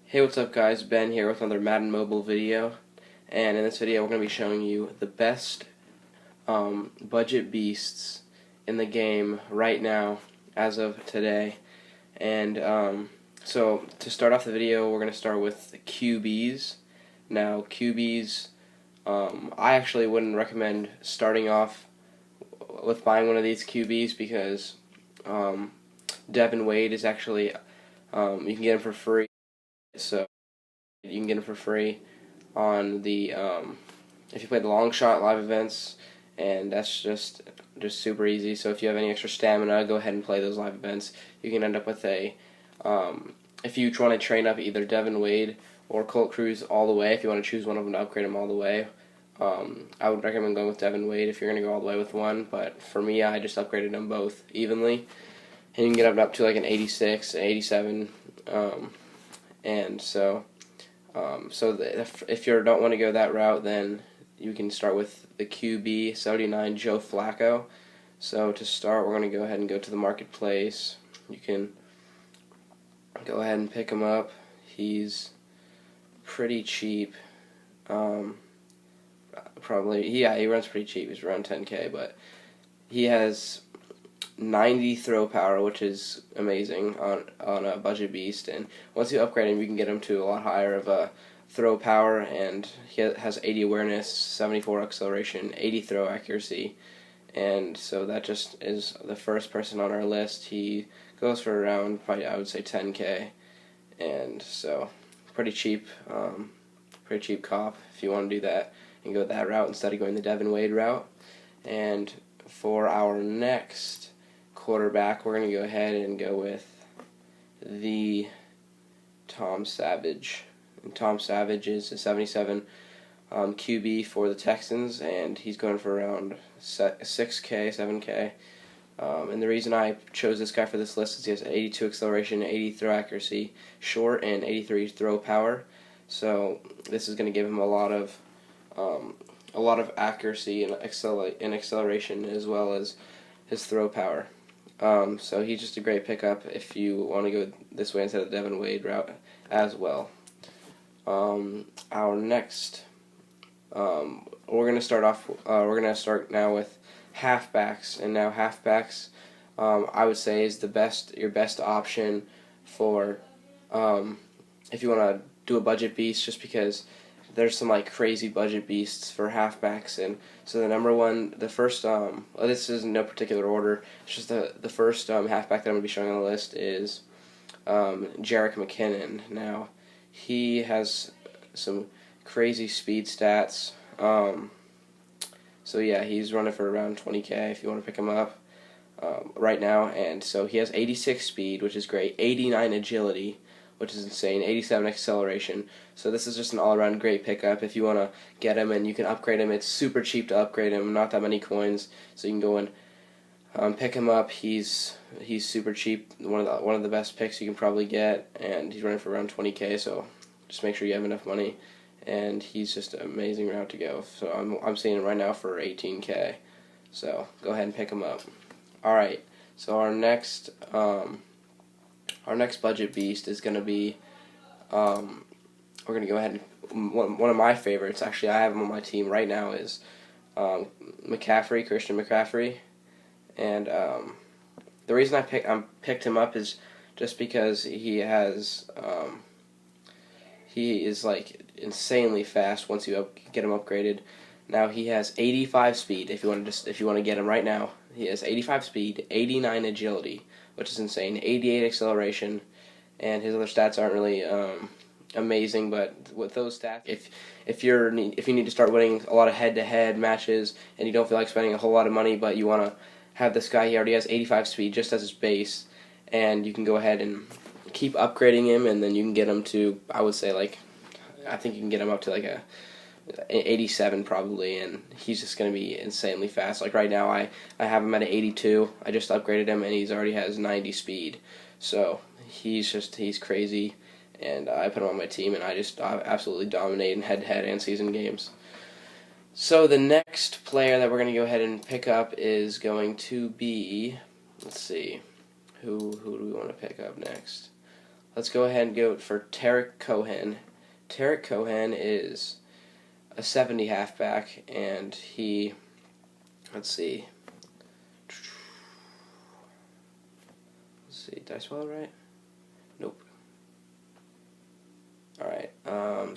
Hey, what's up guys? Ben here with another Madden mobile video, and in this video we're going to be showing you the best budget beasts in the game right now as of today. And so to start off the video, we're going to start with the QBs. Now QBs, I actually wouldn't recommend starting off with buying one of these QBs because Devin Wade is actually, you can get him for free. So you can get them for free on the if you play the long shot live events, and that's just super easy. So if you have any extra stamina, go ahead and play those live events. You can end up with a if you want to train up either Devin Wade or Colt Cruz all the way. If you want to choose one of them to upgrade them all the way, I would recommend going with Devin Wade if you're going to go all the way with one. But for me, I just upgraded them both evenly, and you can get up to like an 86, 87. And so, if you don't want to go that route, then you can start with the QB 79 Joe Flacco. So to start, we're going to go ahead and go to the marketplace. You can go ahead and pick him up. He's pretty cheap. He runs pretty cheap. He's around 10K, but he has 90 throw power, which is amazing on a budget beast. And once you upgrade him, you can get him to a lot higher of a throw power, and he has 80 awareness, 74 acceleration, 80 throw accuracy. And so that just is the first person on our list. He goes for around, probably, I would say 10K, and so pretty cheap cop if you want to do that and go that route instead of going the Devin Wade route. And for our next quarterback, we're going to go ahead and go with the Tom Savage. And Tom Savage is a 77 QB for the Texans, and he's going for around 6K, 7K. And the reason I chose this guy for this list is he has 82 acceleration, 80 throw accuracy, short, and 83 throw power. So this is going to give him a lot of accuracy and acceleration, as well as his throw power. So he's just a great pickup if you want to go this way instead of the Devin Wade route as well. Our next, we're gonna start now with halfbacks, and now halfbacks, I would say is your best option for if you want to do a budget beast, just because there's some like crazy budget beasts for halfbacks. And so the first this is in no particular order, it's just the first halfback that I'm going to be showing on the list is Jerick McKinnon. Now he has some crazy speed stats, so yeah, he's running for around 20K if you want to pick him up right now. And so he has 86 speed, which is great, 89 agility, which is insane, 87 acceleration. So this is just an all-around great pickup if you want to get him, and you can upgrade him. It's super cheap to upgrade him, not that many coins, so you can go and pick him up. He's super cheap, one of the best picks you can probably get, and he's running for around 20K. So just make sure you have enough money, and he's just an amazing route to go. So I'm seeing him right now for 18K. So go ahead and pick him up. All right. So our next budget beast is going to be, we're going to go ahead and, one of my favorites, actually I have him on my team right now, is Christian McCaffrey. And the reason I picked him up is just because he is like insanely fast once you get him upgraded. Now he has 85 speed if you want to get him right now. He has 85 speed, 89 agility, which is insane, 88 acceleration, and his other stats aren't really amazing. But with those stats, if you need to start winning a lot of head-to-head matches and you don't feel like spending a whole lot of money, but you want to have this guy, he already has 85 speed just as his base, and you can go ahead and keep upgrading him, and then you can get him to, I would say, I think you can get him up to like a 87 probably, and he's just going to be insanely fast. Like right now I have him at an 82. I just upgraded him, and he's already has 90 speed. So he's crazy, and I put him on my team, and I absolutely dominate in head-to-head and season games. So the next player that we're going to go ahead and pick up is going to be, let's see, who do we want to pick up next? let's go ahead and go for Tarek Cohen. Tarek Cohen is a 70 halfback, and he, let's see, did I spell it right? Nope. Alright,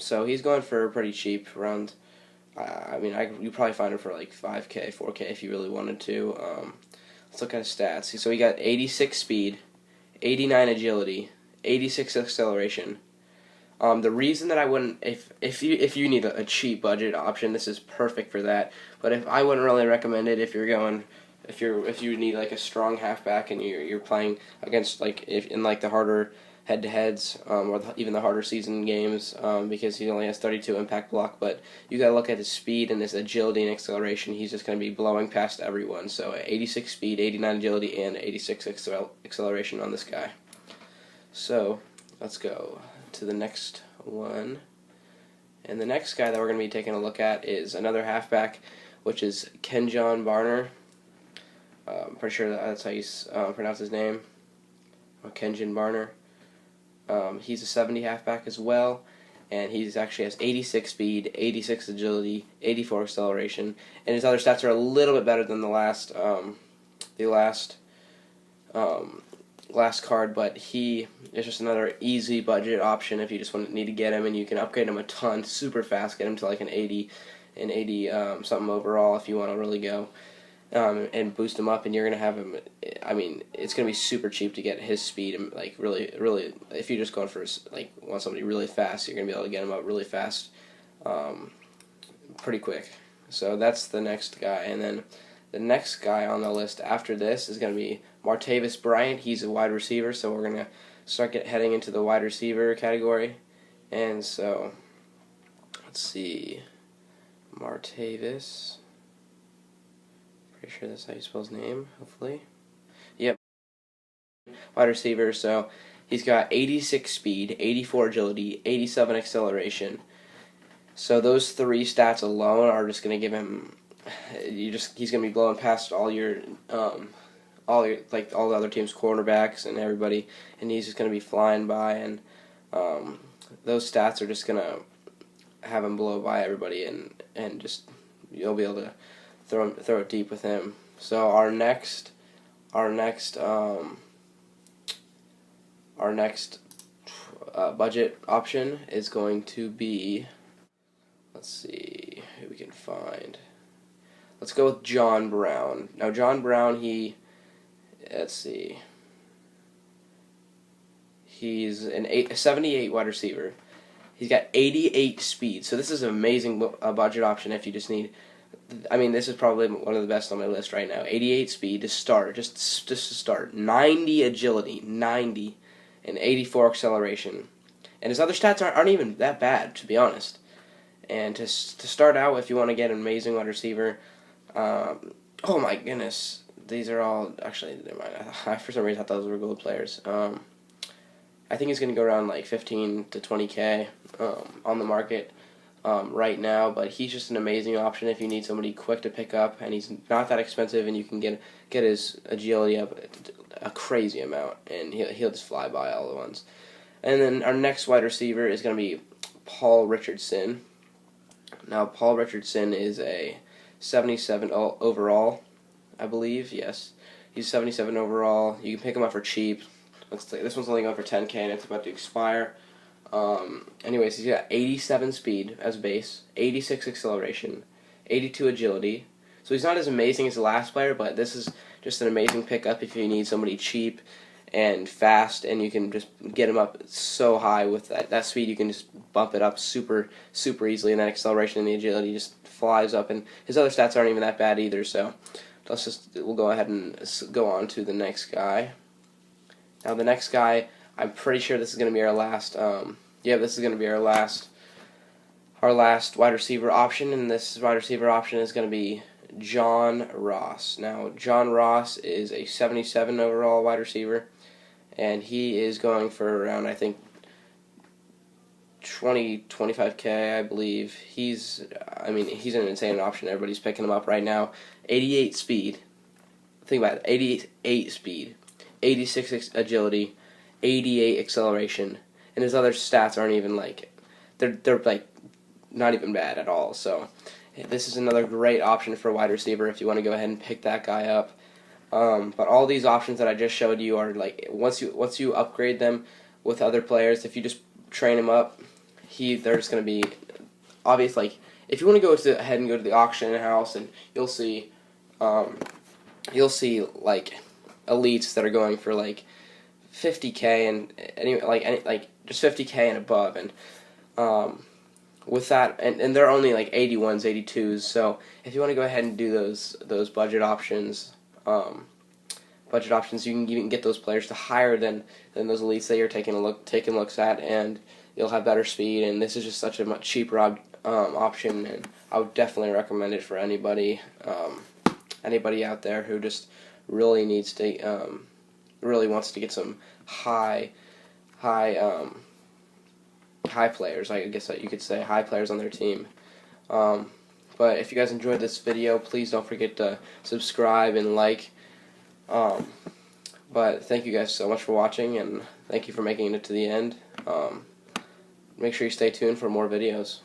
so he's going for pretty cheap, around, you probably find him for like 5K, 4K if you really wanted to. Let's look at his stats. So he got 86 speed, 89 agility, 86 acceleration. The reason that I wouldn't, if you need a cheap budget option, this is perfect for that. But if I wouldn't really recommend it if you need like a strong halfback and you're playing against like in like the harder head-to-heads or even the harder season games, because he only has 32 impact block. But you gotta look at his speed and his agility and acceleration. He's just gonna be blowing past everyone. So 86 speed, 89 agility, and 86 acceleration on this guy. So let's go to the next one. And the next guy that we're going to be taking a look at is another halfback, which is Kenjon Barner. I'm pretty sure that's how you pronounce his name. Kenjon Barner. He's a 70 halfback as well, and he's actually has 86 speed, 86 agility, 84 acceleration, and his other stats are a little bit better than the last card, but he is just another easy budget option if you just need to get him, and you can upgrade him a ton super fast, get him to like an 80 something overall if you want to really go, and boost him up, and you're going to have him, it's going to be super cheap to get his speed, and like really, if you're just going for like want somebody really fast, you're going to be able to get him up really fast, pretty quick. So that's the next guy, and then the next guy on the list after this is going to be Martavis Bryant. He's a wide receiver, so we're going to start heading into the wide receiver category. And so, let's see, Martavis. Pretty sure that's how you spell his name, hopefully. Yep, wide receiver, so he's got 86 speed, 84 agility, 87 acceleration. So those three stats alone are just going to give him, he's going to be blowing past all the other team's cornerbacks and everybody, and he's just going to be flying by, and those stats are just going to have him blow by everybody, and just you'll be able to throw it deep with him. So our next budget option is going to be, let's see who we can find. Let's go with John Brown. Now, John Brown, let's see. He's a 78 wide receiver. He's got 88 speed. So this is an amazing budget option if you just need, this is probably one of the best on my list right now. 88 speed to start, just to start. 90 agility, 90, and 84 acceleration. And his other stats aren't even that bad, to be honest. And to start out, if you want to get an amazing wide receiver, oh my goodness, these are all, actually, never mind. I for some reason thought those were gold players. I think he's going to go around like 15 to 20K on the market right now, but he's just an amazing option if you need somebody quick to pick up, and he's not that expensive, and you can get his agility up a crazy amount, and he'll just fly by all at once. And then our next wide receiver is going to be Paul Richardson. Now, Paul Richardson is a 77 overall, I believe. Yes, he's 77 overall. You can pick him up for cheap. This one's only going for 10K, and it's about to expire. Anyways, he's got 87 speed as base, 86 acceleration, 82 agility. So he's not as amazing as the last player, but this is just an amazing pickup if you need somebody cheap and fast, and you can just get him up so high with that speed. You can just bump it up super easily, and that acceleration and the agility just flies up. And his other stats aren't even that bad either. So we'll go ahead and go on to the next guy. Now the next guy, I'm pretty sure this is going to be our last. This is going to be our last wide receiver option, and this wide receiver option is going to be John Ross. Now, John Ross is a 77 overall wide receiver, and he is going for around, I think, 25K, I believe. He's an insane option. Everybody's picking him up right now. 88 speed. Think about it. 88 speed. 86 agility. 88 acceleration, and his other stats aren't even like they're like not even bad at all. So this is another great option for a wide receiver if you want to go ahead and pick that guy up. But all these options that I just showed you are like once you upgrade them with other players, if you just train them up, they're just going to be obvious. Like if you want to go ahead and go to the auction house, and you'll see like elites that are going for like 50K and just 50K and above, and with that, and they're only like 81s, 82s. So if you want to go ahead and do those budget options, you can even get those players to higher than those elites that you're taking looks at, and you'll have better speed. And this is just such a much cheaper option, and I would definitely recommend it for anybody out there who just really needs to really wants to get some high players, I guess that you could say, high players on their team. But if you guys enjoyed this video, please don't forget to subscribe and like. But thank you guys so much for watching, and thank you for making it to the end. Make sure you stay tuned for more videos.